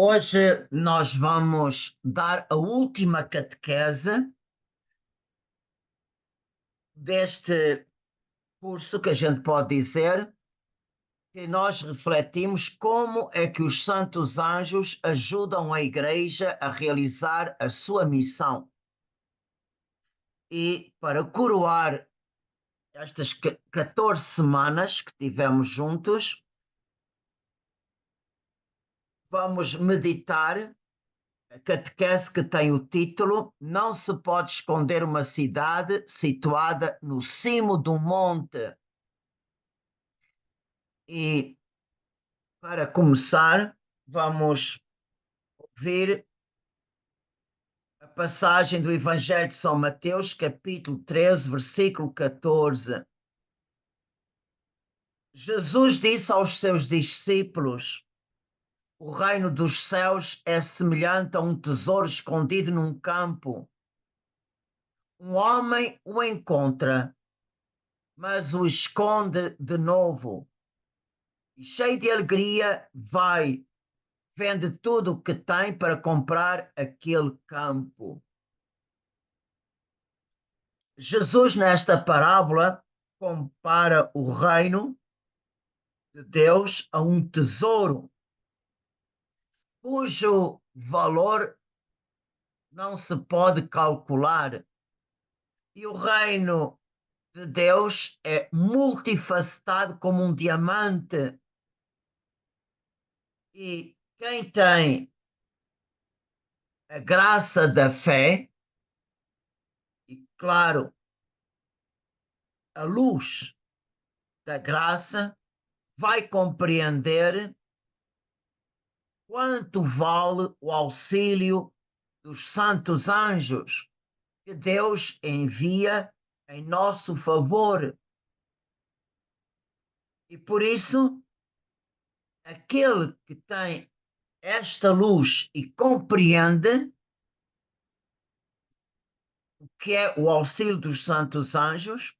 Hoje nós vamos dar a última catequese deste curso que a gente pode dizer que nós refletimos como é que os santos anjos ajudam a Igreja a realizar a sua missão. E para coroar estas 14 semanas que tivemos juntos, vamos meditar a catequese que tem o título Não se pode esconder uma cidade situada no cimo de um monte. E, para começar, vamos ouvir a passagem do Evangelho de São Mateus, capítulo 13, versículo 14. Jesus disse aos seus discípulos: O reino dos céus é semelhante a um tesouro escondido num campo. Um homem o encontra, mas o esconde de novo. E cheio de alegria, vai, vende tudo o que tem para comprar aquele campo. Jesus, nesta parábola, compara o reino de Deus a um tesouro cujo valor não se pode calcular. E o reino de Deus é multifacetado como um diamante. E quem tem a graça da fé, e claro, a luz da graça, vai compreender quanto vale o auxílio dos santos anjos que Deus envia em nosso favor. E por isso, aquele que tem esta luz e compreende o que é o auxílio dos santos anjos,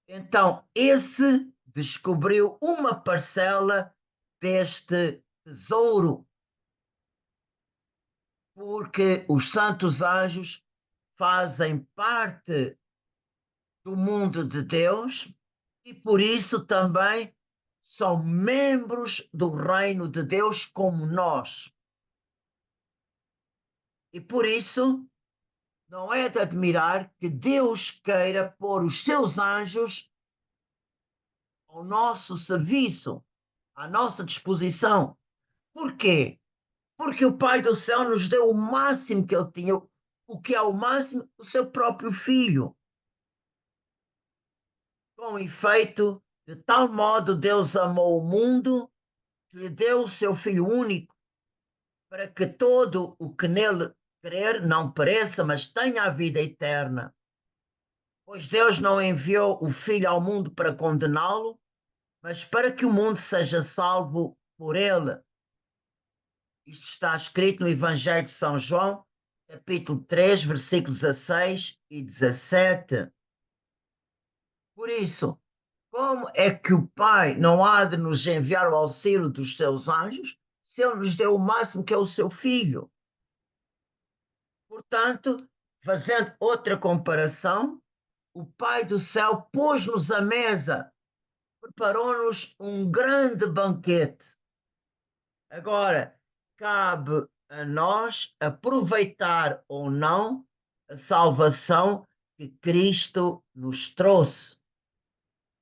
então esse descobriu uma parcela deste tesouro, porque os santos anjos fazem parte do mundo de Deus e por isso também são membros do reino de Deus como nós. E por isso não é de admirar que Deus queira pôr os seus anjos ao nosso serviço, à nossa disposição. Por quê? Porque o Pai do céu nos deu o máximo que ele tinha, o que é o máximo, o seu próprio filho. Com efeito, de tal modo Deus amou o mundo que lhe deu o seu Filho único, para que todo o que nele crer não pereça, mas tenha a vida eterna. Pois Deus não enviou o Filho ao mundo para condená-lo, mas para que o mundo seja salvo por ele. Isto está escrito no Evangelho de São João, capítulo 3, versículos 16 e 17. Por isso, como é que o Pai não há de nos enviar o auxílio dos seus anjos, se ele nos deu o máximo que é o seu Filho? Portanto, fazendo outra comparação, o Pai do céu pôs-nos à mesa, preparou-nos um grande banquete. Agora, cabe a nós aproveitar ou não a salvação que Cristo nos trouxe.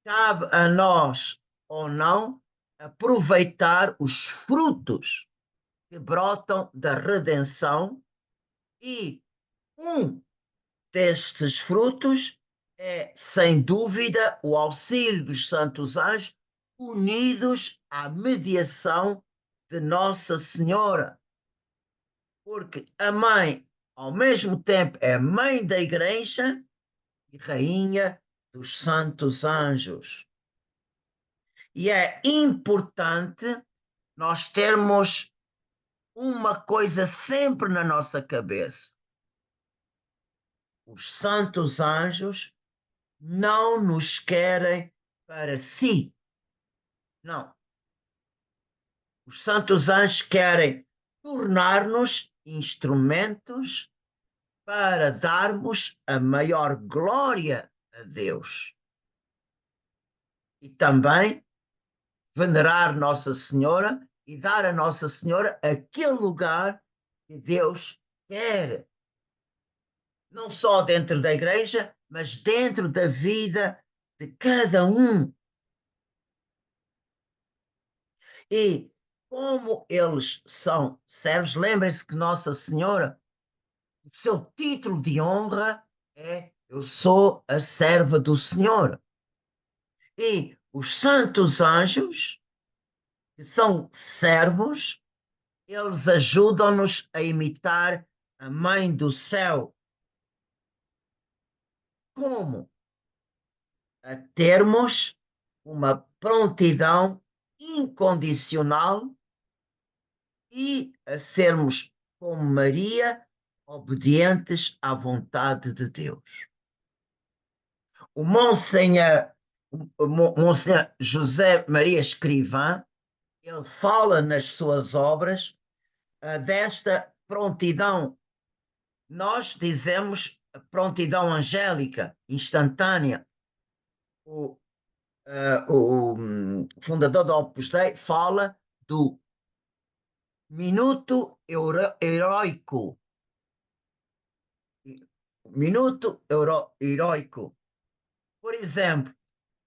Cabe a nós ou não aproveitar os frutos que brotam da redenção e um destes frutos é, sem dúvida, o auxílio dos santos anjos unidos à mediação de Nossa Senhora. Porque a mãe, ao mesmo tempo, é mãe da Igreja e rainha dos santos anjos. E é importante nós termos uma coisa sempre na nossa cabeça. Os santos anjos não nos querem para si. Não. Os santos anjos querem tornar-nos instrumentos para darmos a maior glória a Deus. E também venerar Nossa Senhora e dar a Nossa Senhora aquele lugar que Deus quer. Não só dentro da igreja, mas dentro da vida de cada um. E como eles são servos, lembrem-se que Nossa Senhora, o seu título de honra é: Eu sou a serva do Senhor. E os santos anjos, que são servos, eles ajudam-nos a imitar a Mãe do Céu. Como? A termos uma prontidão incondicional e a sermos, como Maria, obedientes à vontade de Deus. O Monsenhor José Maria Escrivá, ele fala nas suas obras desta prontidão. Nós dizemos prontidão angélica, instantânea. O fundador do Opus Dei fala do minuto heroico. Minuto heroico. Por exemplo,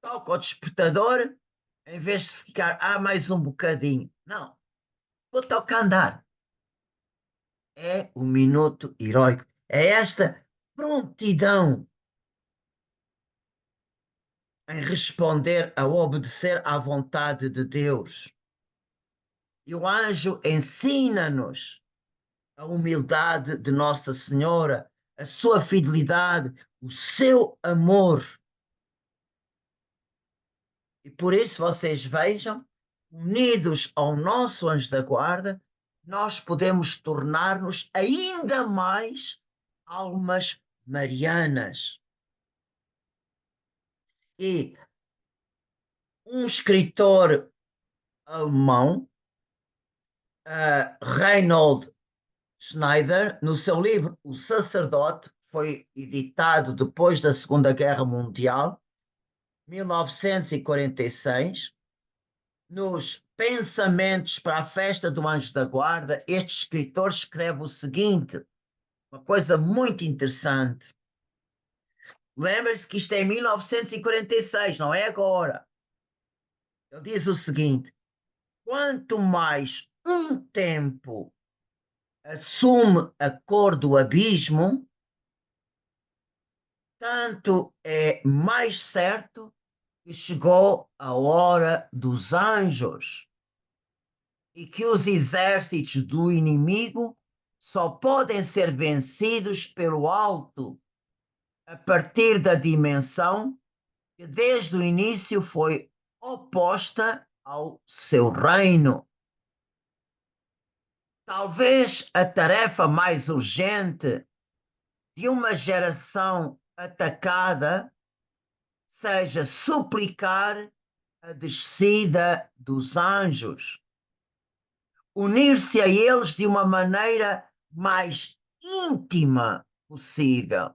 toca o despertador, em vez de ficar, mais um bocadinho. Não, vou tocar andar. É o minuto heroico. É esta prontidão em responder, a obedecer à vontade de Deus. E o anjo ensina-nos a humildade de Nossa Senhora, a sua fidelidade, o seu amor. E por isso vocês vejam, unidos ao nosso anjo da guarda, nós podemos tornar-nos ainda mais almas marianas. E um escritor alemão, Reinhold Schneider, no seu livro O Sacerdote, foi editado depois da Segunda Guerra Mundial, 1946, nos Pensamentos para a Festa do Anjo da Guarda, este escritor escreve o seguinte, uma coisa muito interessante. Lembre-se que isto é em 1946, não é agora. Ele diz o seguinte: quanto mais um tempo assume a cor do abismo, tanto é mais certo que chegou a hora dos anjos e que os exércitos do inimigo só podem ser vencidos pelo alto, a partir da dimensão que desde o início foi oposta ao seu reino. Talvez a tarefa mais urgente de uma geração atacada seja suplicar a descida dos anjos, unir-se a eles de uma maneira mais íntima possível,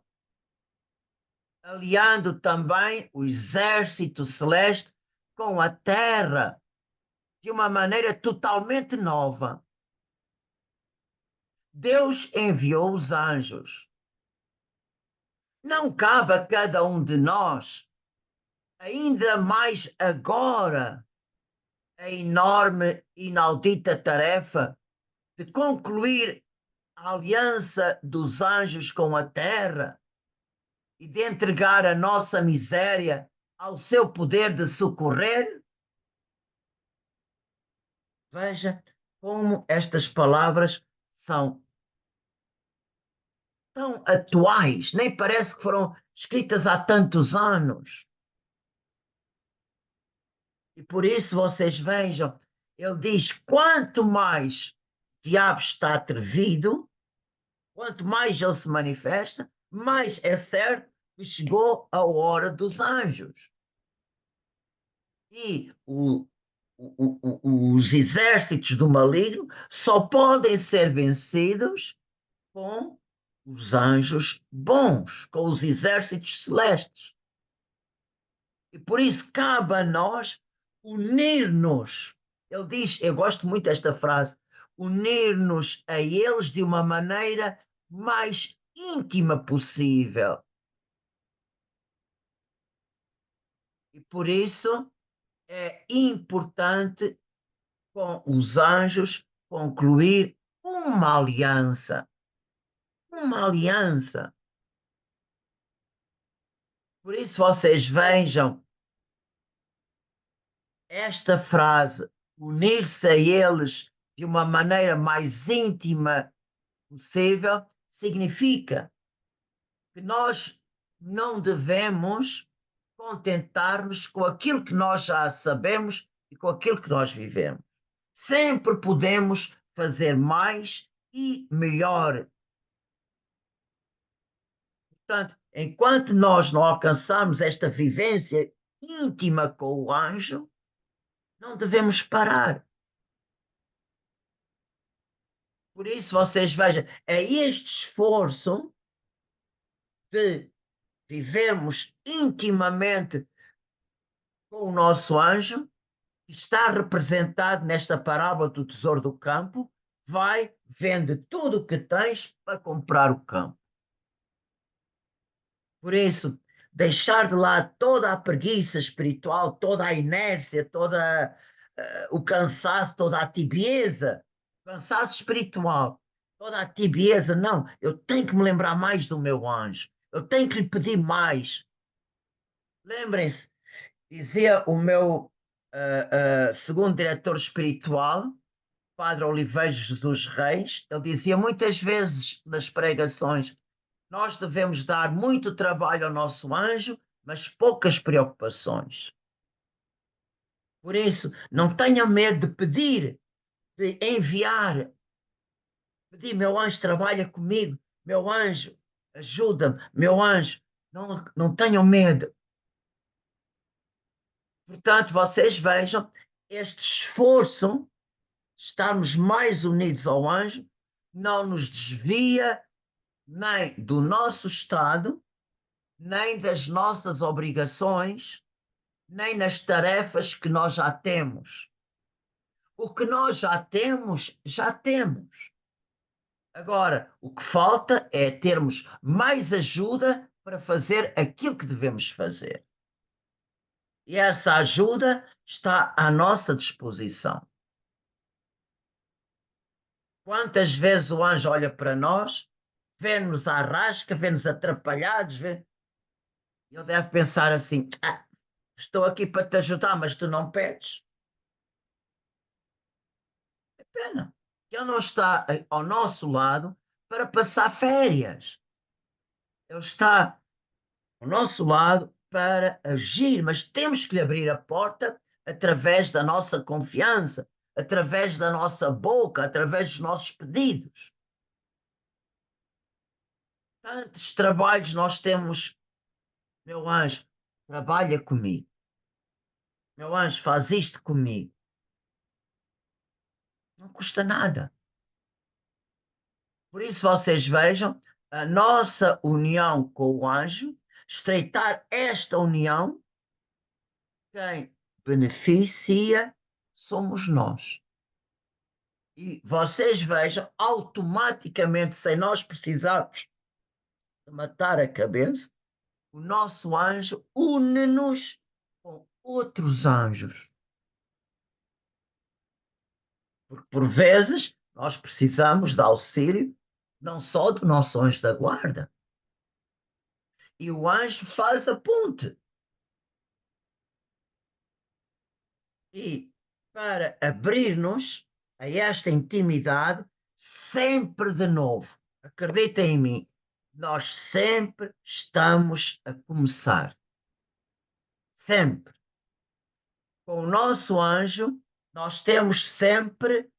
aliando também o exército celeste com a terra de uma maneira totalmente nova. Deus enviou os anjos. Não cabe a cada um de nós, ainda mais agora, a enorme e inaudita tarefa de concluir a aliança dos anjos com a terra e de entregar a nossa miséria ao seu poder de socorrer? Veja como estas palavras são tão atuais, nem parece que foram escritas há tantos anos. E por isso vocês vejam, ele diz: quanto mais o diabo está atrevido, quanto mais ele se manifesta, mais é certo que chegou a hora dos anjos. E o os exércitos do maligno só podem ser vencidos com os anjos bons, com os exércitos celestes. E por isso cabe a nós unir-nos. Ele diz, eu gosto muito desta frase, unir-nos a eles de uma maneira mais íntima possível. E por isso é importante com os anjos concluir uma aliança. Uma aliança. Por isso vocês vejam esta frase, unir-se a eles de uma maneira mais íntima possível, significa que nós não devemos contentar-nos com aquilo que nós já sabemos e com aquilo que nós vivemos. Sempre podemos fazer mais e melhor. Portanto, enquanto nós não alcançamos esta vivência íntima com o anjo, não devemos parar. Por isso, vocês vejam, é este esforço de vivermos intimamente com o nosso anjo, que está representado nesta parábola do tesouro do campo, vai, vende tudo o que tens para comprar o campo. Por isso, deixar de lado toda a preguiça espiritual, toda a inércia, toda o cansaço, toda a tibieza, cansaço espiritual, toda a tibieza, não, eu tenho que me lembrar mais do meu anjo, eu tenho que lhe pedir mais. Lembrem-se, dizia o meu segundo diretor espiritual, Padre Oliveira Jesus Reis, ele dizia muitas vezes nas pregações: nós devemos dar muito trabalho ao nosso anjo, mas poucas preocupações. Por isso, não tenha medo de pedir, de enviar, pedir: meu anjo, trabalha comigo, meu anjo, ajuda-me, meu anjo. Não tenham medo. Portanto, vocês vejam este esforço, estarmos mais unidos ao anjo, não nos desvia nem do nosso estado, nem das nossas obrigações, nem nas tarefas que nós já temos. O que nós já temos, já temos. Agora, o que falta é termos mais ajuda para fazer aquilo que devemos fazer. E essa ajuda está à nossa disposição. Quantas vezes o anjo olha para nós, vê-nos à rasca, vê-nos atrapalhados, vê... Ele deve pensar assim: estou aqui para te ajudar, mas tu não pedes. É pena que ele não está ao nosso lado para passar férias. Ele está ao nosso lado para agir, mas temos que lhe abrir a porta através da nossa confiança, através da nossa boca, através dos nossos pedidos. Tantos trabalhos nós temos, meu anjo, trabalha comigo. Meu anjo, faz isto comigo. Não custa nada. Por isso vocês vejam a nossa união com o anjo, estreitar esta união, quem beneficia somos nós. E vocês vejam, automaticamente, sem nós precisarmos de matar a cabeça, o nosso anjo une-nos com outros anjos. Porque, por vezes, nós precisamos de auxílio não só do nosso anjo da guarda. E o anjo faz a ponte. E para abrir-nos a esta intimidade, sempre de novo, acreditem em mim, nós sempre estamos a começar. Sempre. Com o nosso anjo, nós temos sempre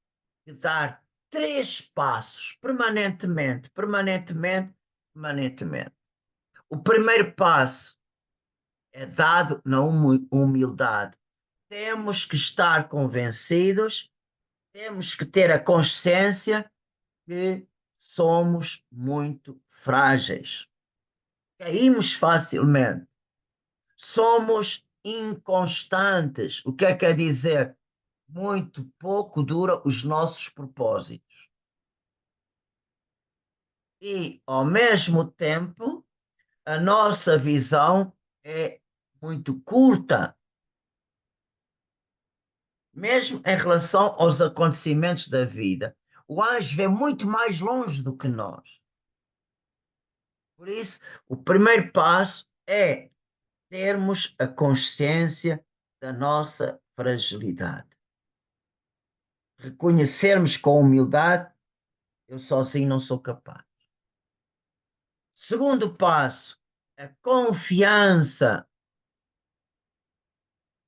que dar 3 passos, permanentemente, permanentemente, permanentemente. O primeiro passo é dado na humildade. temos que estar convencidos, temos que ter a consciência que somos muito frágeis. Caímos facilmente. Somos inconstantes. O que é que quer dizer? Muito pouco dura os nossos propósitos. E, ao mesmo tempo, a nossa visão é muito curta, mesmo em relação aos acontecimentos da vida. O anjo vê muito mais longe do que nós. Por isso, o primeiro passo é termos a consciência da nossa fragilidade. Reconhecermos com humildade, eu sozinho não sou capaz. Segundo passo, a confiança.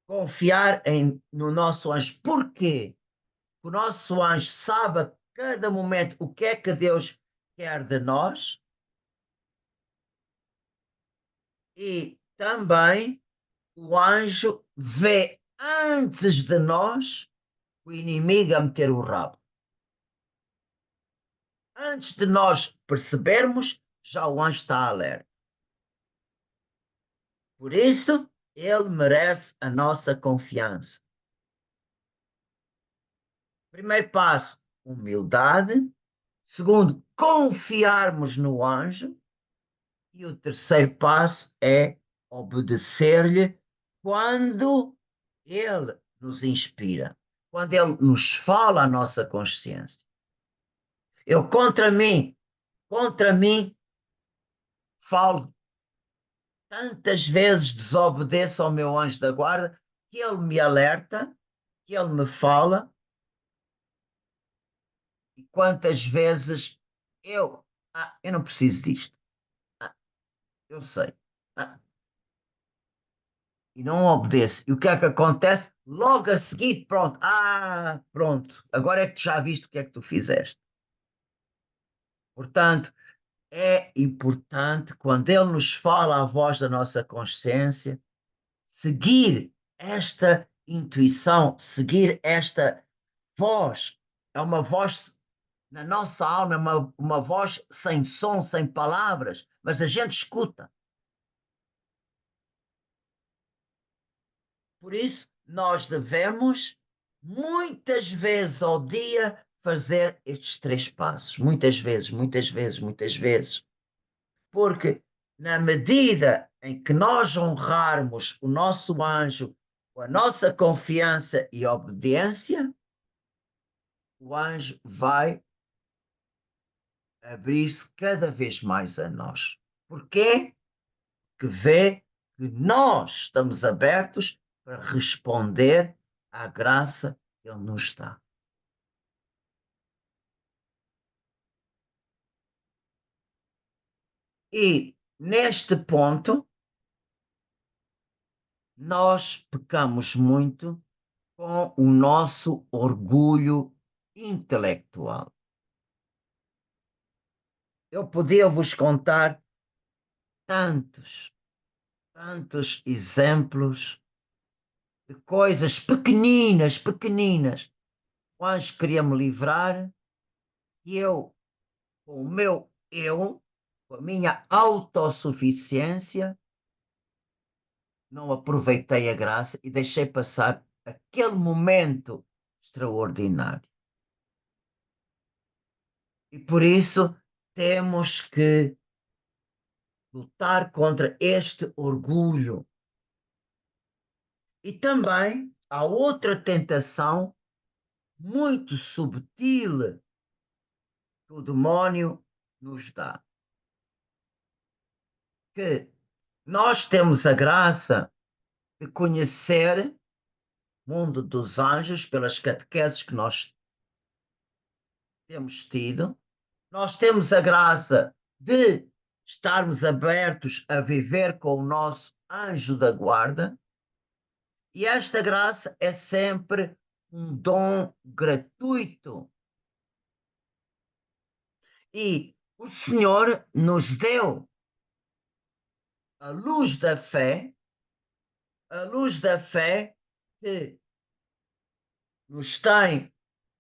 Confiar no nosso anjo. Porquê? O nosso anjo sabe a cada momento o que é que Deus quer de nós e também o anjo vê antes de nós o inimigo a meter o rabo. Antes de nós percebermos, já o anjo está alerta. Por isso, ele merece a nossa confiança. Primeiro passo, humildade. Segundo, confiarmos no anjo. E o terceiro passo é obedecer-lhe quando ele nos inspira, quando ele nos fala a nossa consciência. Eu contra mim, falo tantas vezes, desobedeço ao meu anjo da guarda, que ele me alerta, que ele me fala, e quantas vezes eu não preciso disto, eu sei, ah, e não obedeço. E o que é que acontece? Logo a seguir, pronto, pronto, agora é que tu já viste o que é que tu fizeste. Portanto, é importante, quando ele nos fala a voz da nossa consciência, seguir esta intuição, seguir esta voz. É uma voz na nossa alma, é uma voz sem som, sem palavras, mas a gente escuta. Por isso, nós devemos, muitas vezes ao dia, fazer estes três passos. Muitas vezes, muitas vezes, muitas vezes. Porque, na medida em que nós honrarmos o nosso anjo com a nossa confiança e obediência, o anjo vai abrir-se cada vez mais a nós. Porquê? Que vê que nós estamos abertos para responder à graça que Ele nos dá. E neste ponto, nós pecamos muito com o nosso orgulho intelectual. Eu podia vos contar tantos, tantos exemplos de coisas pequeninas, pequeninas. O anjo queria me livrar e eu, com o meu eu, com a minha autossuficiência, não aproveitei a graça e deixei passar aquele momento extraordinário. E por isso temos que lutar contra este orgulho. E também há outra tentação muito subtil que o demónio nos dá. Que nós temos a graça de conhecer o mundo dos anjos pelas catequeses que nós temos tido. Nós temos a graça de estarmos abertos a viver com o nosso anjo da guarda. E esta graça é sempre um dom gratuito. E o Senhor nos deu a luz da fé, a luz da fé que nos tem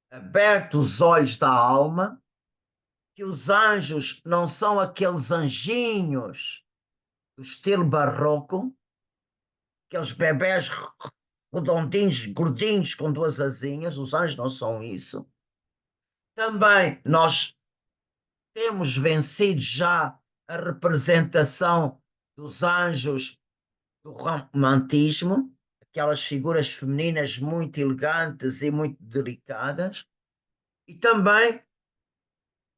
aberto os olhos da alma, que os anjos não são aqueles anjinhos do estilo barroco, aqueles bebés redondinhos, gordinhos, com duas asinhas. Os anjos não são isso. Também nós temos vencido já a representação dos anjos do romantismo, aquelas figuras femininas muito elegantes e muito delicadas, e também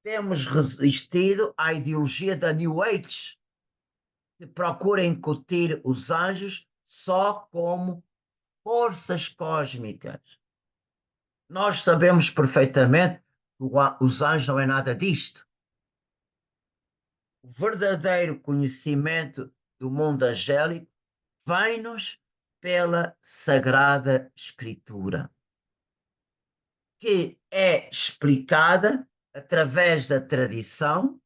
temos resistido à ideologia da New Age, que procura incutir os anjos só como forças cósmicas. Nós sabemos perfeitamente que os anjos não é nada disto. O verdadeiro conhecimento do mundo angélico vem-nos pela Sagrada Escritura, que é explicada através da tradição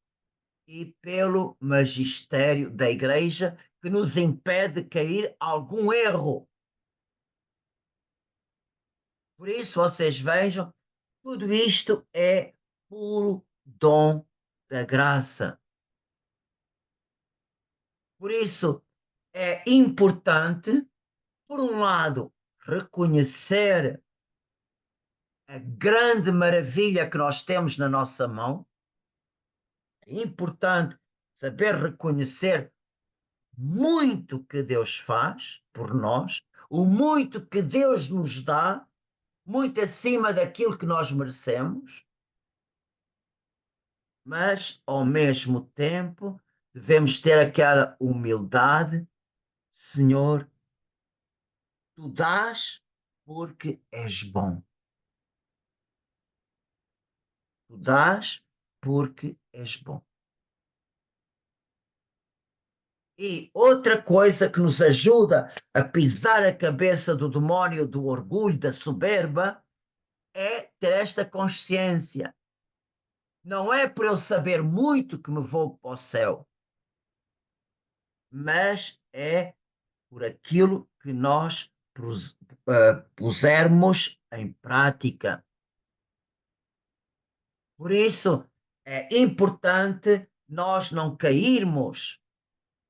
e pelo magistério da Igreja, que nos impede de cair algum erro. Por isso, vocês vejam, tudo isto é puro dom da graça. Por isso, é importante, por um lado, reconhecer a grande maravilha que nós temos na nossa mão. É importante saber reconhecer muito que Deus faz por nós, o muito que Deus nos dá, muito acima daquilo que nós merecemos, mas ao mesmo tempo devemos ter aquela humildade: Senhor, tu dás porque és bom. Tu dás porque és bom. E outra coisa que nos ajuda a pisar a cabeça do demónio do orgulho, da soberba, é ter esta consciência. Não é por eu saber muito que me vou para o céu, mas é por aquilo que nós pusermos em prática. Por isso, é importante nós não cairmos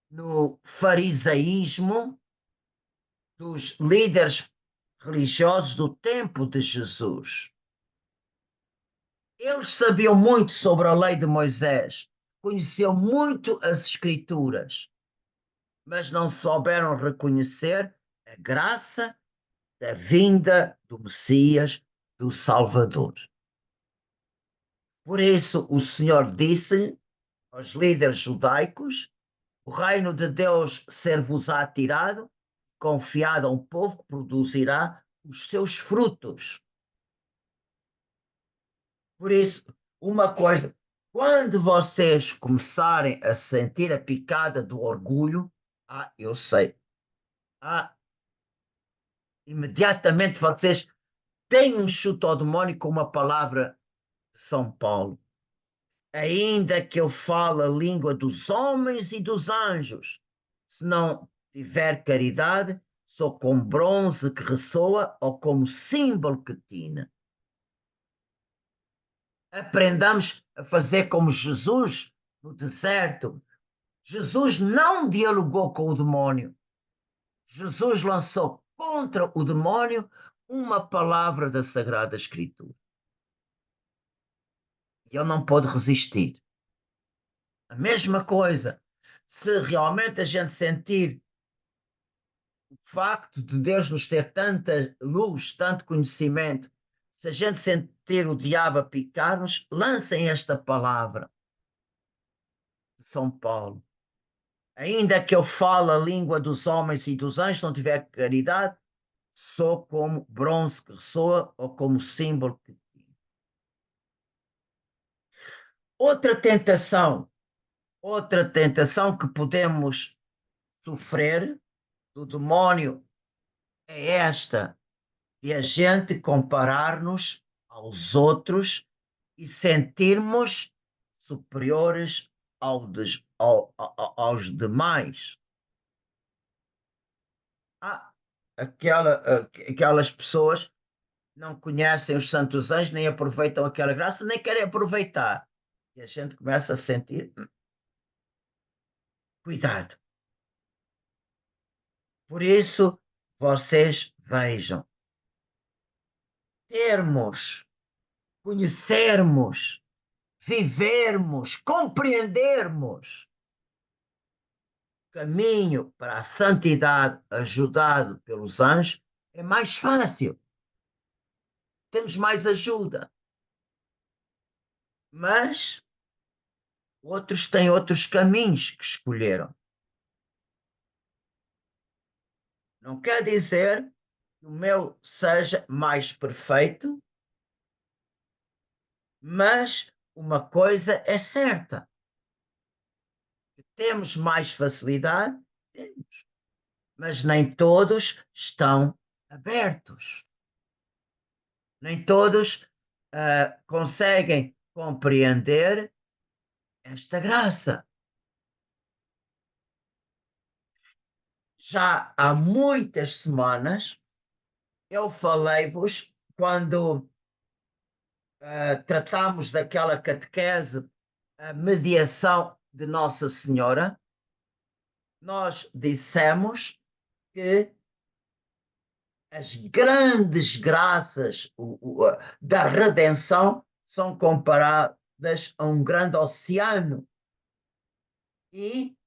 no farisaísmo dos líderes religiosos do tempo de Jesus. Eles sabiam muito sobre a lei de Moisés, conheciam muito as Escrituras, mas não souberam reconhecer a graça da vinda do Messias, do Salvador. Por isso, o Senhor disse aos líderes judaicos: o reino de Deus ser-vos-á tirado, confiado a um povo que produzirá os seus frutos. Por isso, uma coisa, quando vocês começarem a sentir a picada do orgulho, eu sei, imediatamente vocês têm um chute ao demónio com uma palavra de São Paulo. Ainda que eu fale a língua dos homens e dos anjos, se não tiver caridade, sou como bronze que ressoa ou como símbolo que tina. Aprendamos a fazer como Jesus no deserto. Jesus não dialogou com o demónio. Jesus lançou contra o demónio uma palavra da Sagrada Escritura. E ele não pôde resistir. A mesma coisa, se realmente a gente sentir o facto de Deus nos ter tanta luz, tanto conhecimento, se a gente sentir o diabo a picar-nos, lancem esta palavra de São Paulo. Ainda que eu fale a língua dos homens e dos anjos, não tiver caridade, sou como bronze que ressoa ou como símbolo que... Outra tentação que podemos sofrer do demónio é esta, de a gente comparar-nos aos outros e sentirmos superiores aos demais. aquelas pessoas não conhecem os santos anjos, nem aproveitam aquela graça, nem querem aproveitar. E a gente começa a sentir, cuidado. Por isso, vocês vejam, termos, conhecermos, vivermos, compreendermos caminho para a santidade ajudado pelos anjos é mais fácil. Temos mais ajuda. Mas outros têm outros caminhos que escolheram. Não quer dizer que o meu seja mais perfeito, mas uma coisa é certa. Temos mais facilidade? Temos. Mas nem todos estão abertos. Nem todos conseguem compreender esta graça. Já há muitas semanas eu falei-vos quando tratamos daquela catequese, a mediação de Nossa Senhora, nós dissemos que as grandes graças da redenção são comparadas a um grande oceano. E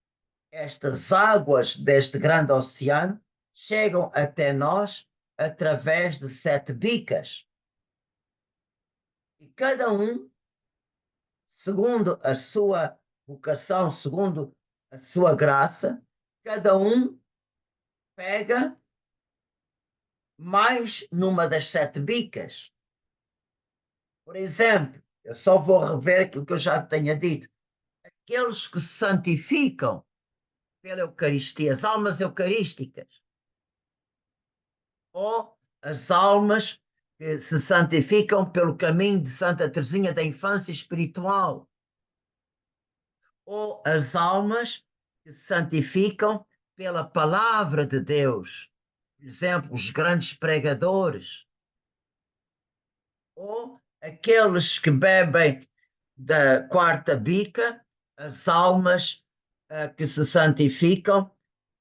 estas águas deste grande oceano chegam até nós através de 7 bicas. E cada um, segundo a sua vocação, segundo a sua graça, cada um pega mais numa das 7 bicas. Por exemplo, eu só vou rever aquilo que eu já tenha dito. Aqueles que se santificam pela Eucaristia, as almas eucarísticas, ou as almas que se santificam pelo caminho de Santa Teresinha da infância espiritual, ou as almas que se santificam pela palavra de Deus, por exemplo, os grandes pregadores, ou aqueles que bebem da quarta bica, as almas que se santificam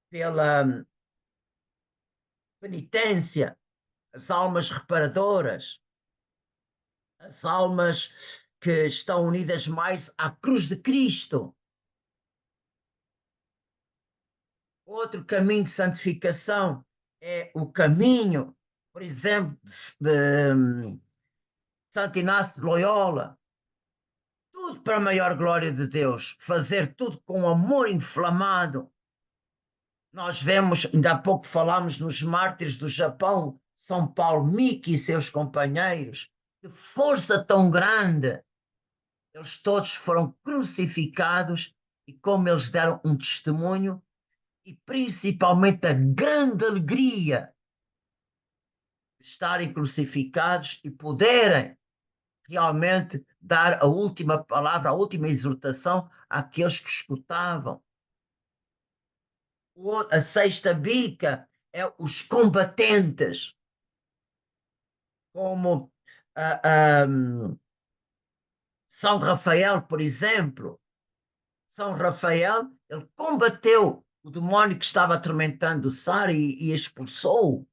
pela penitência, as almas reparadoras, as almas que estão unidas mais à cruz de Cristo. Outro caminho de santificação é o caminho, por exemplo, de Santo Inácio de Loyola. Tudo para a maior glória de Deus. Fazer tudo com amor inflamado. Nós vemos, ainda há pouco falámos nos mártires do Japão, São Paulo, Miki e seus companheiros. Que força tão grande! Eles todos foram crucificados e como eles deram um testemunho e principalmente a grande alegria de estarem crucificados e poderem realmente dar a última palavra, a última exortação àqueles que escutavam. A sexta bica é os combatentes, como São Rafael, por exemplo. São Rafael, ele combateu o demónio que estava atormentando Sara e expulsou.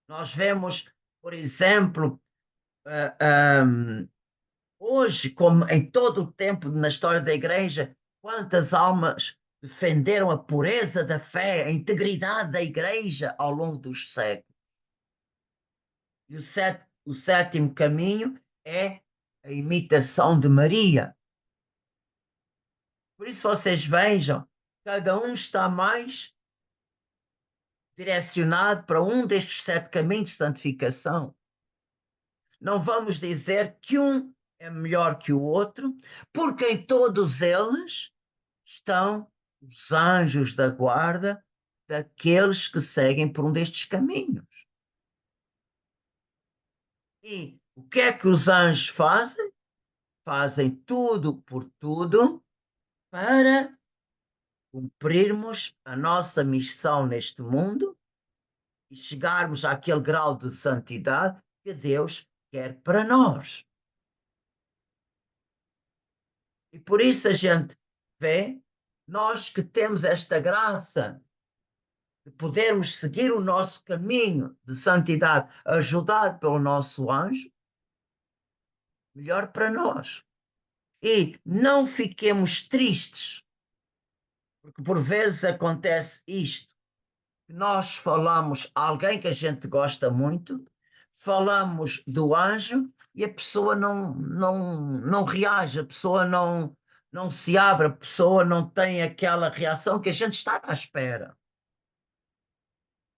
Nós vemos, por exemplo, hoje, como em todo o tempo na história da Igreja, quantas almas defenderam a pureza da fé, a integridade da Igreja ao longo dos séculos. E o sétimo caminho é a imitação de Maria. Por isso vocês vejam, cada um está mais direcionado para um destes 7 caminhos de santificação. Não vamos dizer que um é melhor que o outro, porque em todos eles estão os anjos da guarda daqueles que seguem por um destes caminhos. E o que é que os anjos fazem? Fazem tudo por tudo para cumprirmos a nossa missão neste mundo e chegarmos àquele grau de santidade que Deus quer para nós. E por isso a gente vê, nós que temos esta graça de podermos seguir o nosso caminho de santidade, ajudado pelo nosso anjo, melhor para nós. E não fiquemos tristes, porque por vezes acontece isto, que nós falamos a alguém que a gente gosta muito, falamos do anjo e a pessoa não reage, a pessoa não se abre, a pessoa não tem aquela reação que a gente está à espera.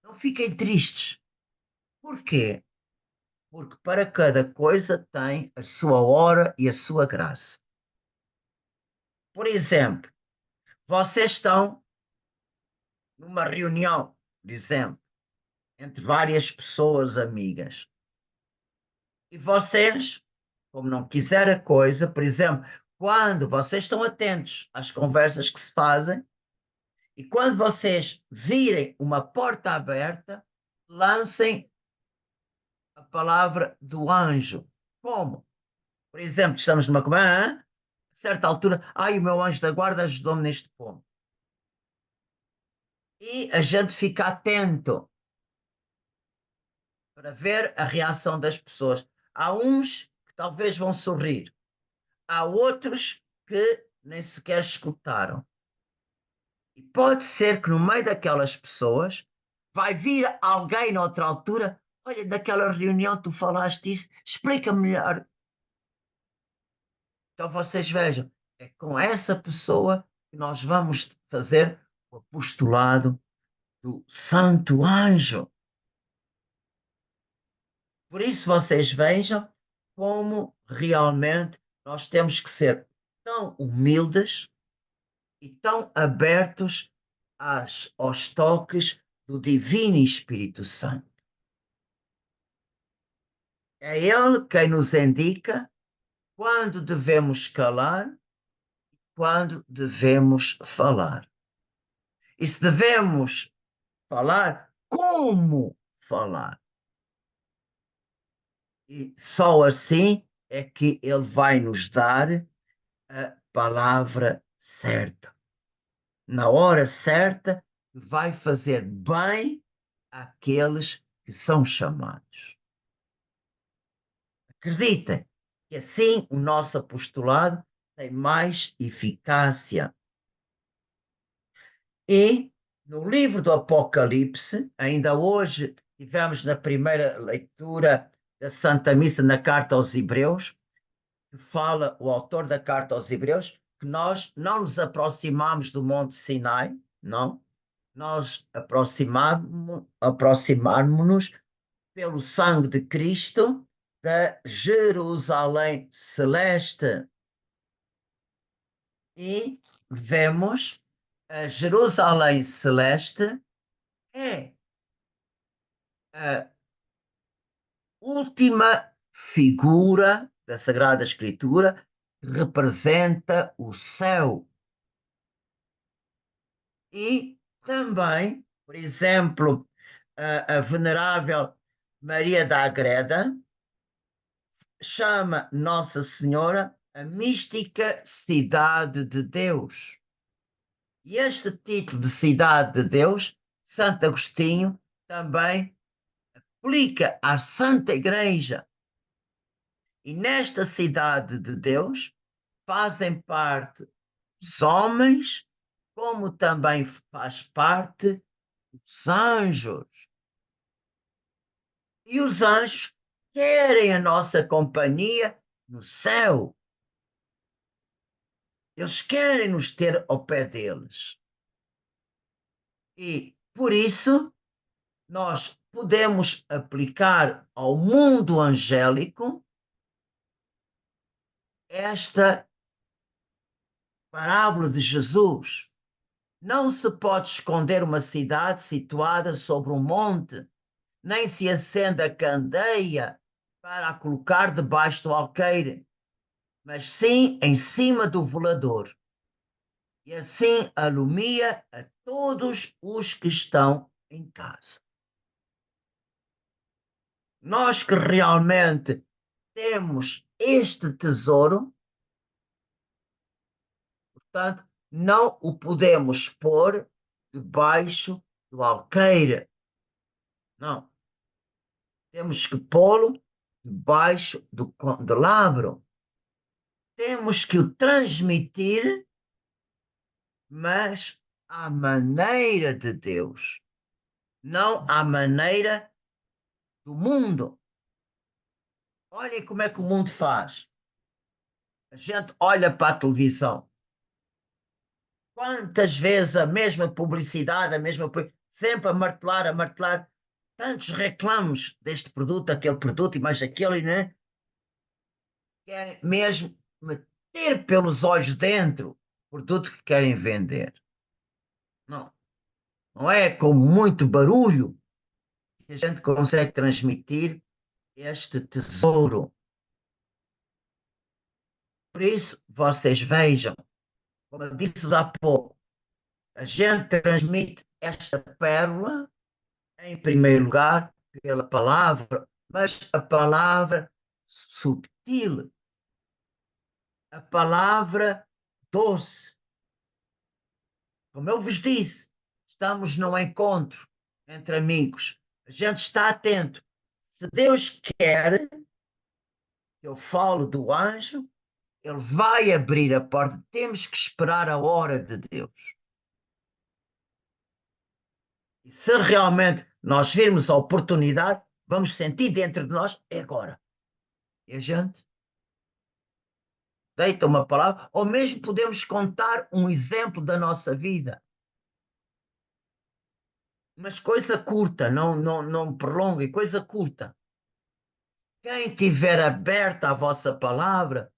Não fiquem tristes. Porquê? Porque para cada coisa tem a sua hora e a sua graça. Por exemplo, vocês estão numa reunião, por exemplo, entre várias pessoas amigas. E vocês, como não quiser a coisa, por exemplo, quando vocês estão atentos às conversas que se fazem, e quando vocês virem uma porta aberta, lancem a palavra do anjo. Como? Por exemplo, estamos numa comanda, a certa altura, ai, o meu anjo da guarda ajudou-me neste ponto. E a gente fica atento para ver a reação das pessoas. Há uns que talvez vão sorrir, há outros que nem sequer escutaram. E pode ser que no meio daquelas pessoas vai vir alguém noutra altura, olha, daquela reunião tu falaste isso, explica melhor. Então vocês vejam, é com essa pessoa que nós vamos fazer o apostolado do Santo Anjo. Por isso vocês vejam como realmente nós temos que ser tão humildes e tão abertos aos toques do Divino Espírito Santo. É Ele quem nos indica quando devemos calar, quando devemos falar. E se devemos falar, como falar. E só assim é que Ele vai nos dar a palavra certa. Na hora certa, vai fazer bem àqueles que são chamados. Acreditem que assim o nosso apostolado tem mais eficácia. E no livro do Apocalipse, ainda hoje tivemos na primeira leitura da Santa Missa na Carta aos Hebreus, que fala o autor da Carta aos Hebreus, que nós não nos aproximamos do Monte Sinai, não, nós aproximamos-nos pelo sangue de Cristo da Jerusalém Celeste. E vemos a Jerusalém Celeste é a última figura da Sagrada Escritura que representa o céu. E também, por exemplo, a venerável Maria da Agreda chama Nossa Senhora a mística cidade de Deus. E este título de cidade de Deus, Santo Agostinho, também aplica à Santa Igreja. E nesta cidade de Deus fazem parte os homens, como também faz parte os anjos. E os anjos querem a nossa companhia no céu. Eles querem nos ter ao pé deles. E, por isso, nós podemos aplicar ao mundo angélico esta parábola de Jesus. Não se pode esconder uma cidade situada sobre um monte, nem se acende a candeia para a colocar debaixo do alqueire, mas sim em cima do velador. E assim alumia a todos os que estão em casa. Nós que realmente temos este tesouro, portanto, não o podemos pôr debaixo do alqueire. Não. Temos que pô-lo debaixo do candelabro. Temos que o transmitir, mas à maneira de Deus, não à maneira do mundo. Olhem como é que o mundo faz. A gente olha para a televisão. Quantas vezes a mesma publicidade, sempre a martelar, a martelar. Tantos reclamos deste produto, aquele produto e mais aquele, né? Querem mesmo meter pelos olhos dentro o produto que querem vender. Não, não é com muito barulho que a gente consegue transmitir este tesouro. Por isso, vocês vejam, como eu disse há pouco, a gente transmite esta pérola, em primeiro lugar, pela palavra, mas a palavra subtil, a palavra doce. Como eu vos disse, estamos num encontro entre amigos. A gente está atento. Se Deus quer que eu falo do anjo, ele vai abrir a porta. Temos que esperar a hora de Deus. E se realmente nós virmos a oportunidade, vamos sentir dentro de nós, é agora. E a gente deita uma palavra, ou mesmo podemos contar um exemplo da nossa vida. Mas coisa curta, não prolongue, coisa curta. Quem tiver aberta a vossa palavra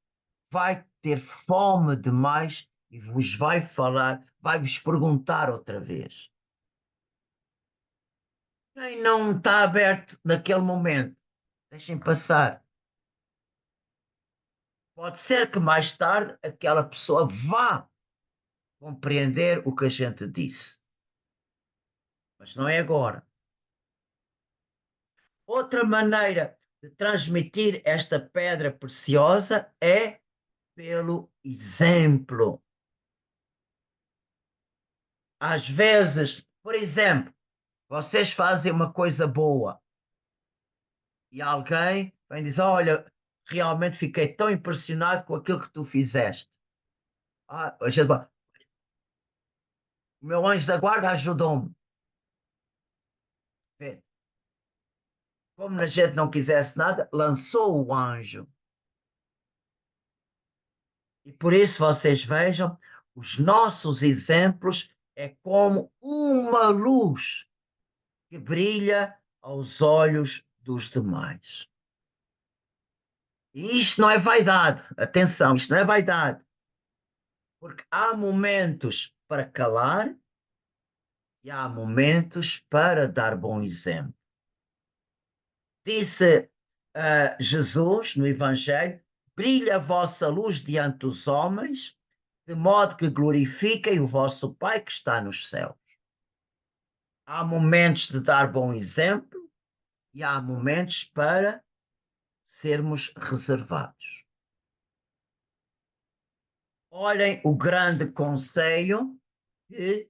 vai ter fome demais e vos vai falar, vai vos perguntar outra vez. Quem não está aberto naquele momento, deixem passar. Pode ser que mais tarde aquela pessoa vá compreender o que a gente disse, mas não é agora. Outra maneira de transmitir esta pedra preciosa é pelo exemplo. Às vezes, por exemplo, vocês fazem uma coisa boa e alguém vem dizer: Olha, realmente fiquei tão impressionado com aquilo que tu fizeste. A gente, o meu anjo da guarda ajudou-me. Como a gente não quisesse nada, lançou o anjo. E por isso vocês vejam, os nossos exemplos é como uma luz que brilha aos olhos dos demais. E isto não é vaidade, atenção, isto não é vaidade, porque há momentos para calar e há momentos para dar bom exemplo. Disse Jesus no Evangelho: brilha a vossa luz diante dos homens, de modo que glorifiquem o vosso Pai que está nos céus. Há momentos de dar bom exemplo e há momentos para sermos reservados. Olhem o grande conselho que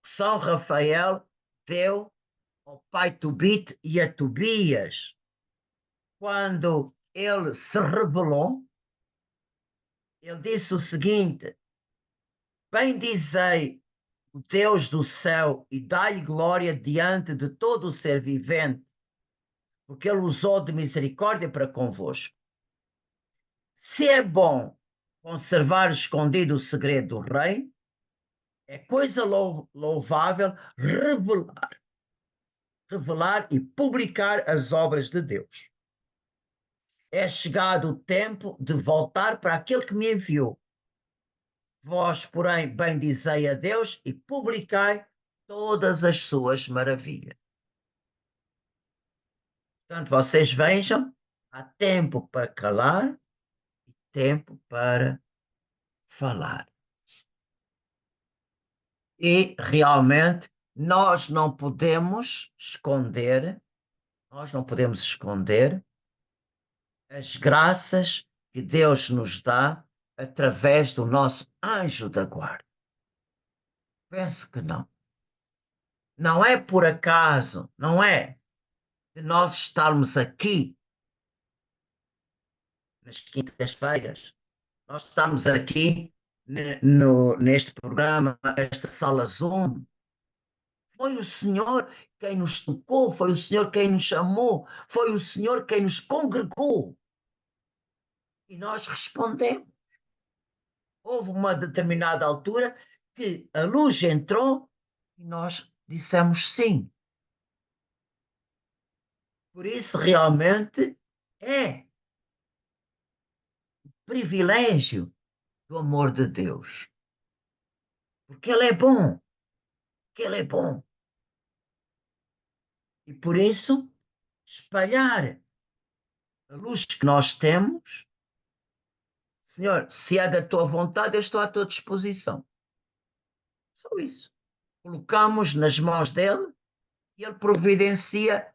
São Rafael deu ao pai Tobit e a Tobias quando ele se rebelou. Ele disse o seguinte: bendizei o Deus do céu e dai-lhe glória diante de todo o ser vivente, porque ele usou de misericórdia para convosco. Se é bom conservar escondido o segredo do rei, é coisa louvável revelar e publicar as obras de Deus. É chegado o tempo de voltar para aquele que me enviou. Vós, porém, bendizei a Deus e publicai todas as suas maravilhas. Portanto, vocês vejam, há tempo para calar e tempo para falar. E realmente nós não podemos esconder Nós não podemos esconder as graças que Deus nos dá através do nosso anjo da guarda. Penso que não. Não é por acaso, não é de nós estarmos aqui nas quintas-feiras. Nós estamos aqui neste programa, esta sala Zoom. Foi o Senhor quem nos tocou, foi o Senhor quem nos chamou, foi o Senhor quem nos congregou. E nós respondemos. Houve uma determinada altura que a luz entrou e nós dissemos sim. Por isso, realmente, é privilégio do amor de Deus. Porque Ele é bom, porque Ele é bom. E por isso, espalhar a luz que nós temos, Senhor, se é da tua vontade, eu estou à tua disposição. Só isso. Colocamos nas mãos dele e ele providencia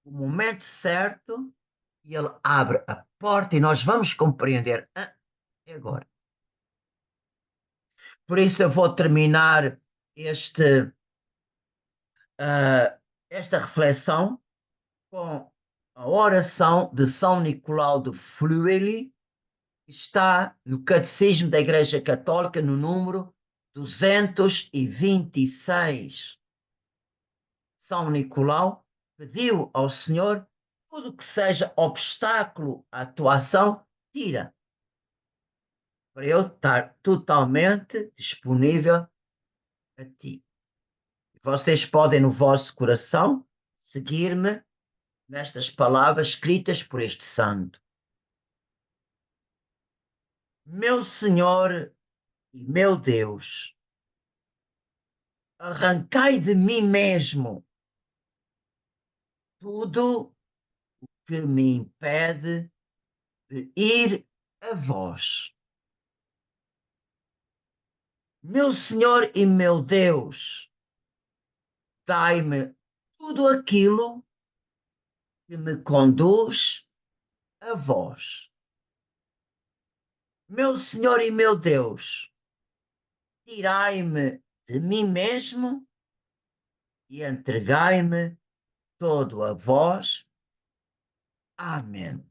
o momento certo e ele abre a porta e nós vamos compreender. Ah, é agora. Por isso eu vou terminar este, esta reflexão com a oração de São Nicolau de Fleury, que está no Catecismo da Igreja Católica, no número 226. São Nicolau pediu ao Senhor tudo que seja obstáculo à tua ação, tira, para eu estar totalmente disponível a ti. Vocês podem, no vosso coração, seguir-me nestas palavras escritas por este santo. Meu Senhor e meu Deus, arrancai de mim mesmo tudo que me impede de ir a vós. Meu Senhor e meu Deus, dai-me tudo aquilo que me conduz a vós. Meu Senhor e meu Deus, tirai-me de mim mesmo e entregai-me todo a vós. Amém.